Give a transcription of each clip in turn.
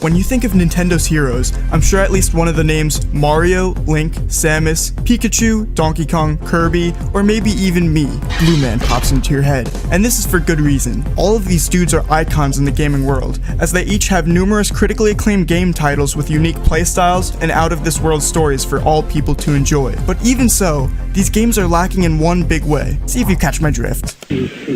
When you think of Nintendo's heroes, I'm sure at least one of the names Mario, Link, Samus, Pikachu, Donkey Kong, Kirby, or maybe even me, Blue Man, pops into your head. And this is for good reason. All of these dudes are icons in the gaming world, as they each have numerous critically acclaimed game titles with unique playstyles and out-of-this-world stories for all people to enjoy. But even so, these games are lacking in one big way. See if you catch my drift.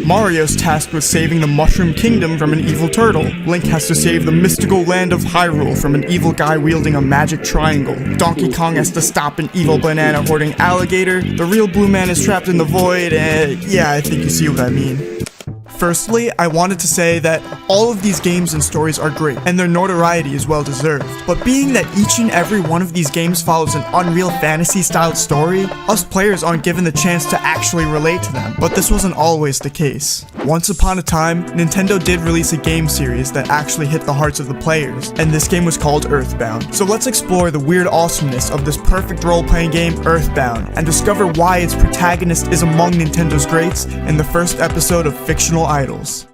Mario's tasked with saving the Mushroom Kingdom from an evil turtle. Link has to save the mystical land of Hyrule from an evil guy wielding a magic triangle. Donkey Kong has to stop an evil banana hoarding alligator. The real Blue Man is trapped in the void, and yeah, I think you see what I mean. Firstly, I wanted to say that all of these games and stories are great, and their notoriety is well deserved. But being that each and every one of these games follows an Unreal Fantasy-styled story, us players aren't given the chance to actually relate to them. But this wasn't always the case. Once upon a time, Nintendo did release a game series that actually hit the hearts of the players, and this game was called Earthbound. So let's explore the weird awesomeness of this perfect role-playing game, Earthbound, and discover why its protagonist is among Nintendo's greats in the first episode of Fictional Idols.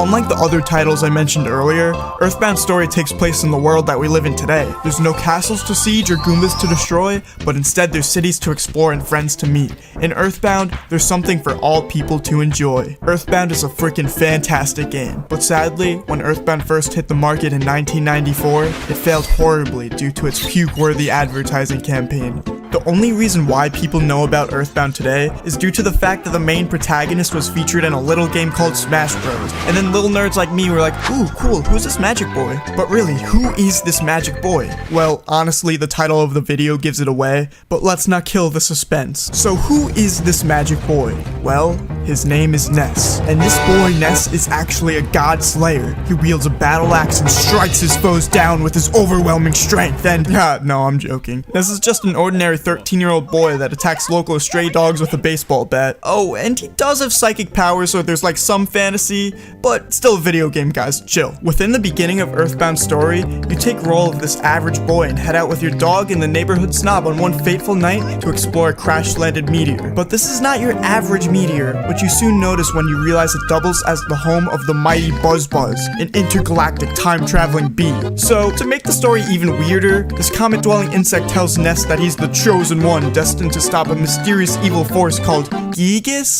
Unlike the other titles I mentioned earlier, Earthbound's story takes place in the world that we live in today. There's no castles to siege or Goombas to destroy, but instead there's cities to explore and friends to meet. In Earthbound, there's something for all people to enjoy. Earthbound is a freaking fantastic game, but sadly, when Earthbound first hit the market in 1994, it failed horribly due to its puke-worthy advertising campaign. The only reason why people know about Earthbound today is due to the fact that the main protagonist was featured in a little game called Smash Bros. And then little nerds like me were like, ooh, cool, who's this magic boy? But really, who is this magic boy? Well, honestly, the title of the video gives it away, but let's not kill the suspense. So who is this magic boy? Well, his name is Ness. And this boy, Ness, is actually a god slayer. He wields a battle axe and strikes his foes down with his overwhelming strength. And, no, I'm joking. Ness is just an ordinary 13-year-old boy that attacks local stray dogs with a baseball bat. Oh, and he does have psychic powers, so there's like some fantasy, but still a video game, guys, chill. Within the beginning of Earthbound's story, you take role of this average boy and head out with your dog and the neighborhood snob on one fateful night to explore a crash-landed meteor. But this is not your average meteor, which you soon notice when you realize it doubles as the home of the mighty 𝗣𝗥𝗧, an intergalactic time-traveling bee. So, to make the story even weirder, this comet-dwelling insect tells Ness that he's the chosen one, destined to stop a mysterious evil force called 𝗣𝗥𝗧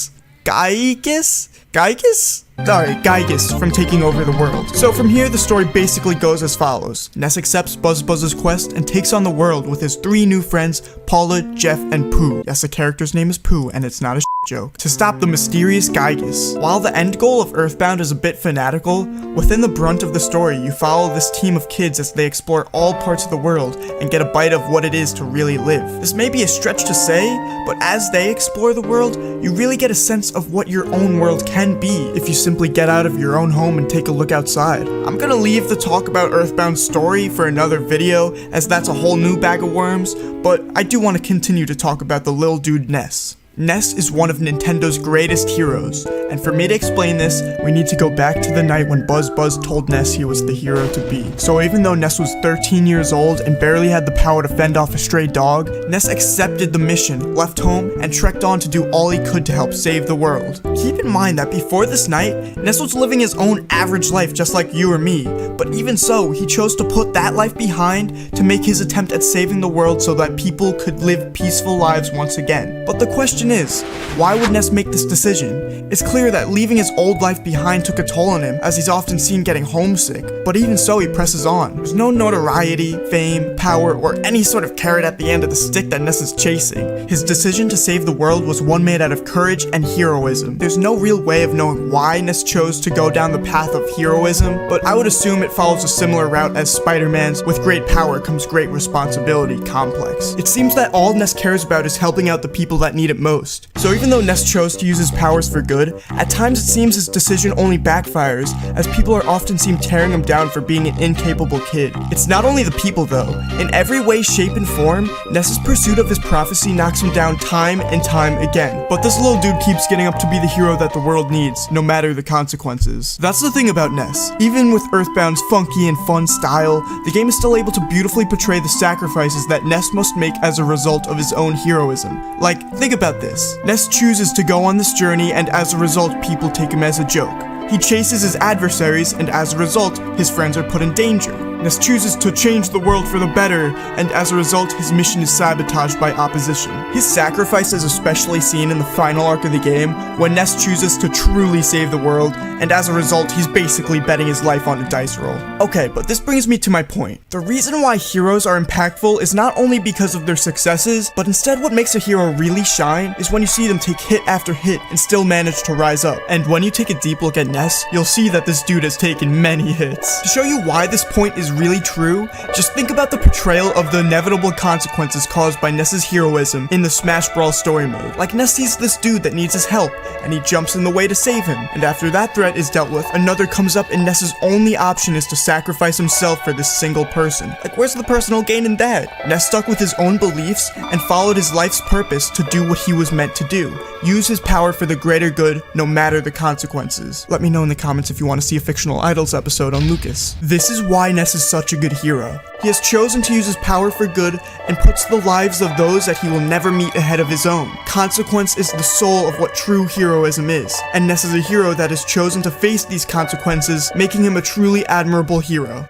from taking over the world. So from here, the story basically goes as follows. Ness accepts 𝗣𝗪𝗪's quest and takes on the world with his 3 new friends, Paula, Jeff, and Pooh. Yes, the character's name is Pooh, and it's not a joke. To stop the mysterious 𝗣𝗥𝗧. While the end goal of Earthbound is a bit fanatical, within the brunt of the story, you follow this team of kids as they explore all parts of the world and get a bite of what it is to really live. This may be a stretch to say, but as they explore the world, you really get a sense of what your own world can be if you simply get out of your own home and take a look outside. I'm gonna leave the talk about Earthbound's story for another video, as that's a whole new bag of worms, but I do want to continue to talk about the little dude Ness. Ness is one of Nintendo's greatest heroes, and for me to explain this, we need to go back to the night when 𝗣𝗪𝗪 told Ness he was the hero to be. So even though Ness was 13 years old and barely had the power to fend off a stray dog, Ness accepted the mission, left home, and trekked on to do all he could to help save the world. Keep in mind that before this night, Ness was living his own average life just like you or me, but even so, he chose to put that life behind to make his attempt at saving the world so that people could live peaceful lives once again. But the question is, why would Ness make this decision? It's clear that leaving his old life behind took a toll on him, as he's often seen getting homesick, but even so he presses on. There's no notoriety, fame, power, or any sort of carrot at the end of the stick that Ness is chasing. His decision to save the world was one made out of courage and heroism. There's no real way of knowing why Ness chose to go down the path of heroism, but I would assume it follows a similar route as Spider-Man's "with great power comes great responsibility" complex. It seems that all Ness cares about is helping out the people that need it most. ghost. So even though Ness chose to use his powers for good, at times it seems his decision only backfires, as people are often seen tearing him down for being an incapable kid. It's not only the people though. In every way, shape, and form, Ness's pursuit of his prophecy knocks him down time and time again. But this little dude keeps getting up to be the hero that the world needs, no matter the consequences. That's the thing about Ness. Even with Earthbound's funky and fun style, the game is still able to beautifully portray the sacrifices that Ness must make as a result of his own heroism. Like, think about this. Ness chooses to go on this journey, and as a result, people take him as a joke. He chases his adversaries, and as a result, his friends are put in danger. Ness chooses to change the world for the better, and as a result, his mission is sabotaged by opposition. His sacrifice is especially seen in the final arc of the game, when Ness chooses to truly save the world, and as a result, he's basically betting his life on a dice roll. Okay, but this brings me to my point. The reason why heroes are impactful is not only because of their successes, but instead what makes a hero really shine is when you see them take hit after hit and still manage to rise up. And when you take a deep look at Ness, you'll see that this dude has taken many hits. To show you why this point is really true, just think about the portrayal of the inevitable consequences caused by Ness's heroism in the Smash Bros. Story mode. Like, Ness sees this dude that needs his help, and he jumps in the way to save him, and after that threat is dealt with, another comes up and Ness's only option is to sacrifice himself for this single person. Like, where's the personal gain in that? Ness stuck with his own beliefs and followed his life's purpose to do what he was meant to do. Use his power for the greater good, no matter the consequences. Let me know in the comments if you want to see a Fictional Idols episode on Lucas. This is why Ness is such a good hero. He has chosen to use his power for good and puts the lives of those that he will never meet ahead of his own. Consequence is the soul of what true heroism is, and Ness is a hero that has chosen to face these consequences, making him a truly admirable hero.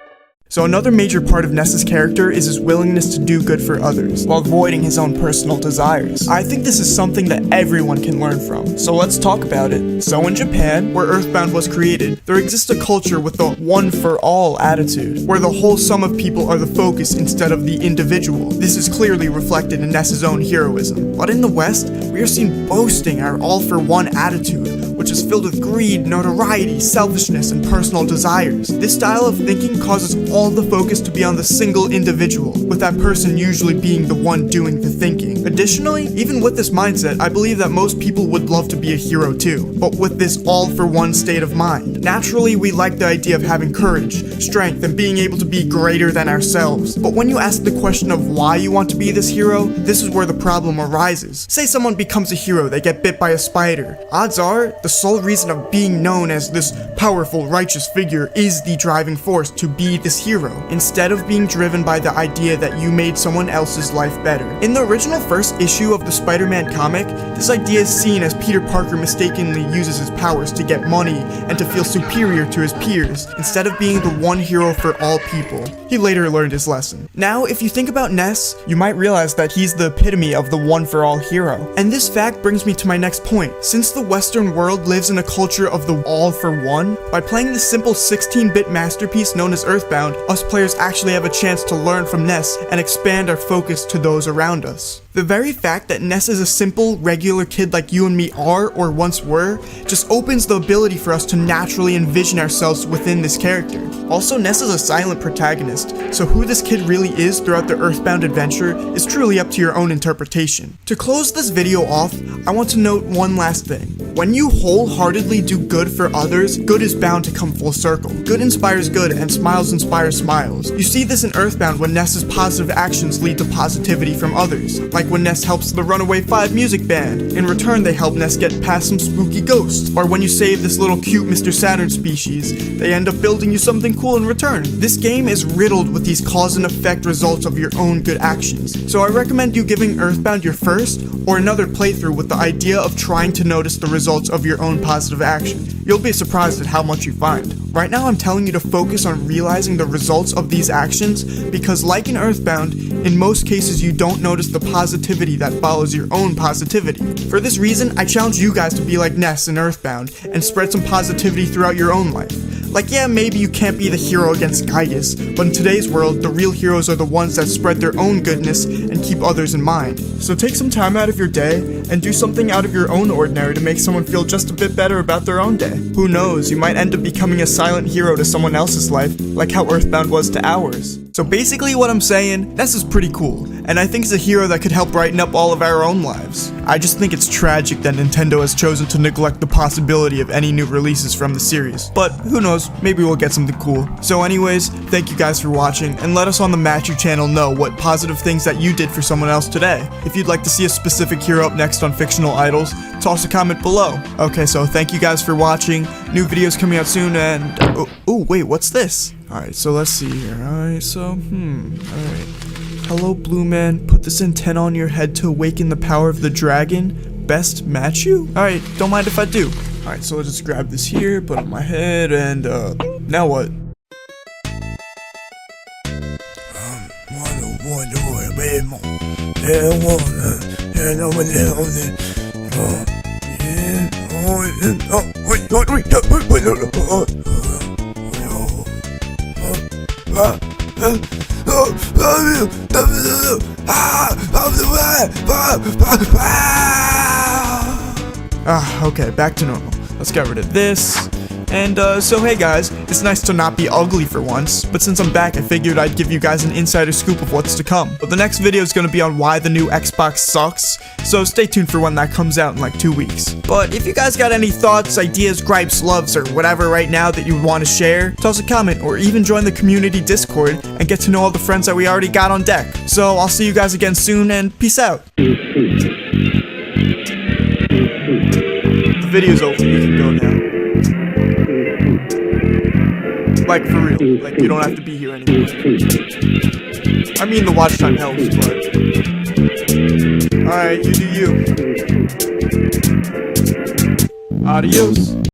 So another major part of Ness's character is his willingness to do good for others, while avoiding his own personal desires. I think this is something that everyone can learn from, so let's talk about it. So in Japan, where Earthbound was created, there exists a culture with the one-for-all attitude, where the whole sum of people are the focus instead of the individual. This is clearly reflected in Ness's own heroism. But in the West, we are seen boasting our all-for-one attitude, which is filled with greed, notoriety, selfishness, and personal desires. This style of thinking causes all the focus to be on the single individual, with that person usually being the one doing the thinking. Additionally, even with this mindset, I believe that most people would love to be a hero too, but with this all-for-one state of mind. Naturally, we like the idea of having courage, strength, and being able to be greater than ourselves. But when you ask the question of why you want to be this hero, this is where the problem arises. Say someone becomes a hero, they get bit by a spider. Odds are, the sole reason of being known as this powerful, righteous figure is the driving force to be this hero, instead of being driven by the idea that you made someone else's life better. In the original first issue of the Spider-Man comic, this idea is seen as Peter Parker mistakenly uses his powers to get money and to feel superior to his peers, instead of being the one hero for all people. He later learned his lesson. Now, if you think about Ness, you might realize that he's the epitome of the one-for-all hero. And this fact brings me to my next point. Since the Western world lives in a culture of the all-for-one, by playing the simple 16-bit masterpiece known as Earthbound, us players actually have a chance to learn from Ness and expand our focus to those around us. The very fact that Ness is a simple, regular kid like you and me are, or once were, just opens the ability for us to naturally envision ourselves within this character. Also, Ness is a silent protagonist, so who this kid really is throughout the Earthbound adventure is truly up to your own interpretation. To close this video off, I want to note one last thing. When you wholeheartedly do good for others, good is bound to come full circle. Good inspires good, and smiles inspire smiles. You see this in Earthbound when Ness's positive actions lead to positivity from others, like when Ness helps the Runaway 5 music band. In return, they help Ness get past some spooky ghosts. Or when you save this little cute Mr. Saturn species, they end up building you something cool in return. This game is riddled with these cause and effect results of your own good actions. So I recommend you giving Earthbound your first or another playthrough with the idea of trying to notice the results of your own positive action. You'll be surprised at how much you find. Right now I'm telling you to focus on realizing the results of these actions because, like in Earthbound, in most cases you don't notice the positivity that follows your own positivity. For this reason, I challenge you guys to be like Ness in Earthbound and spread some positivity throughout your own life. Like, yeah, maybe you can't be the hero against 𝗣𝗥𝗧, but in today's world, the real heroes are the ones that spread their own goodness and keep others in mind. So take some time out of your day and do something out of your own ordinary to make someone feel just a bit better about their own day. Who knows, you might end up becoming a silent hero to someone else's life, like how Earthbound was to ours. So basically what I'm saying, Ness is pretty cool, and I think he's a hero that could help brighten up all of our own lives. I just think it's tragic that Nintendo has chosen to neglect the possibility of any new releases from the series. But who knows, maybe we'll get something cool. So anyways, thank you guys for watching, and let us on the MATTCHU channel know what positive things that you did for someone else today. If you'd like to see a specific hero up next on Fictional Idols, toss a comment below. Okay, so thank you guys for watching. New videos coming out soon, and oh wait, what's this? Alright, so let's see here. Alright, so alright. Hello, Blue Man. Put this antenna on your head to awaken the power of the dragon. Best MATTCHU? Alright, don't mind if I do. Alright, so I'll just grab this here, put it on my head, and now what? Okay, back to normal. Let's get rid of this. And so hey guys, it's nice to not be ugly for once, but since I'm back I figured I'd give you guys an insider scoop of what's to come. But the next video is going to be on why the new Xbox sucks, so stay tuned for when that comes out in like 2 weeks. But if you guys got any thoughts, ideas, gripes, loves, or whatever right now that you want to share, toss a comment or even join the community Discord and get to know all the friends that we already got on deck. So I'll see you guys again soon and peace out. The video's over, you can go now. Like, for real. Like, you don't have to be here anymore. I mean, the watch time helps, but... Alright, you do you. Adios.